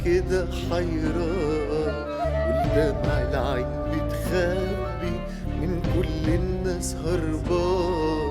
كده حيران، والدمع العين بتخبي من كل الناس هربان.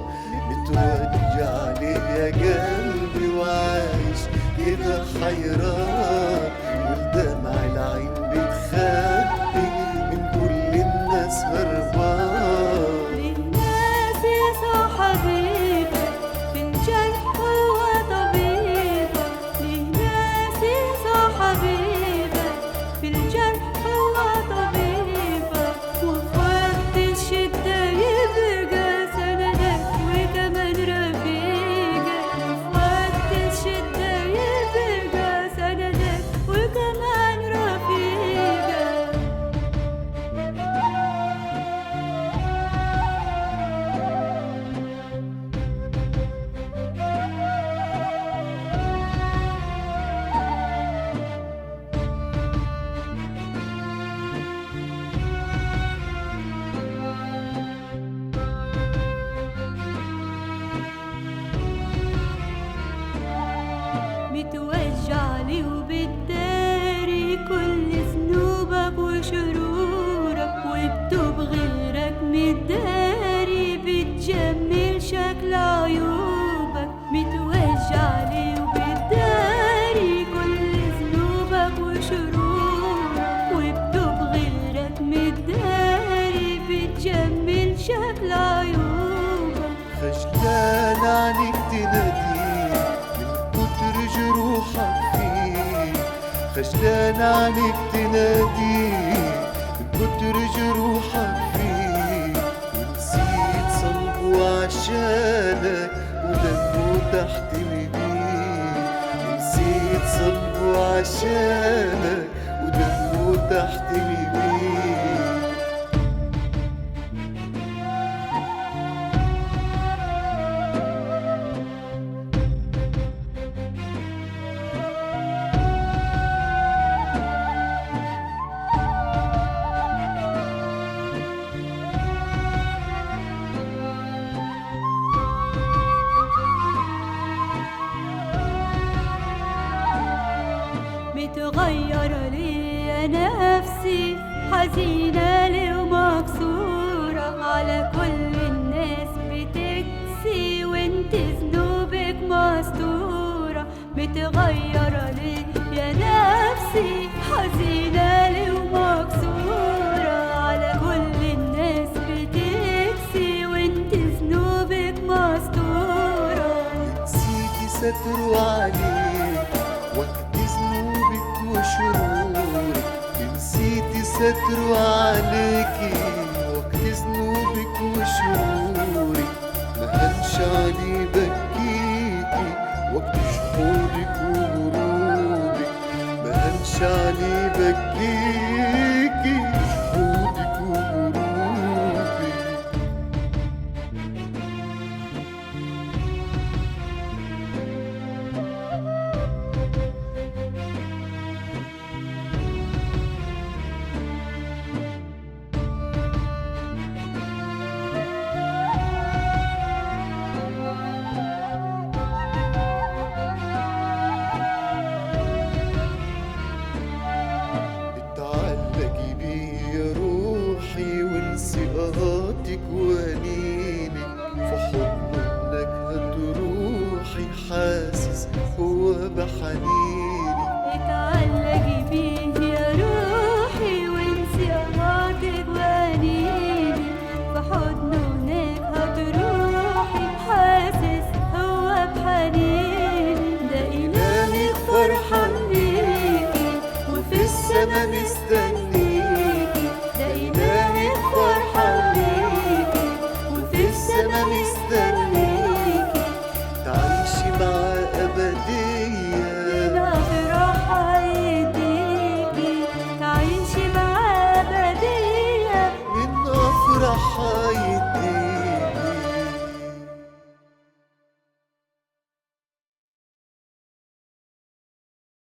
متوجع ليه يا قلبي وعايش كده حيران، والدمع العين بتخبي من كل الناس هربان. للناس يسوع حبيبك في الجرح هو طبيبك، للناس يسوع حبيبك في الجرح هو طبيبك، وفي وقت الشدة يبقى سندك وكمان رفيقك، وفي وقت الشدة يبقى سندك وكمان رفيقك. متوجع لي وبتداري كل ذنوبك وشرورك، وبتبغيرك متداري بتجمل شكل عيوبك. متوجع لي وبتداري كل ذنوبك وشرورك، وبتبغيرك متداري بتجمل شكل عيوبك. خجلان عنك تناديك من كتر جروحك فيك، خجلان عنك تناديك من كتر جروحك فيك، ونسيت صلبه عشانك ودمه تحت ايديك، ونسيت صلبه عشانك ودمه تحت ايديك. متغيرة لي يا نفسي، حزينة لي ومكسورة، على كل الناس بتكسي وانت ذنوبك مستورة. متغيرة لي يا نفسي، حزينة لي ومكسورة، على كل الناس بتكسي وانت ذنوبك مستورة. نسيتي ستره عليك وقت ذنوبك وشرورك، نسيتي ستره عليكي وقت ذنوبك وشرورك. ما هنش علي بكيكي وقت شحورك وغروبك، ما هنش علي بكيكي شحورك وغروبك. اتعلقي بيه يا روحي وانسي قهاتك وانينك، في حضنك هتروحي حاسس هو بحنينك. اتعلقي بيه يا روحي وانسي قهاتك وانيني، في حضنه هناك هتروحي حاسس هو بحنيني. ده إلهك فرحان بيكي وفي السما مستني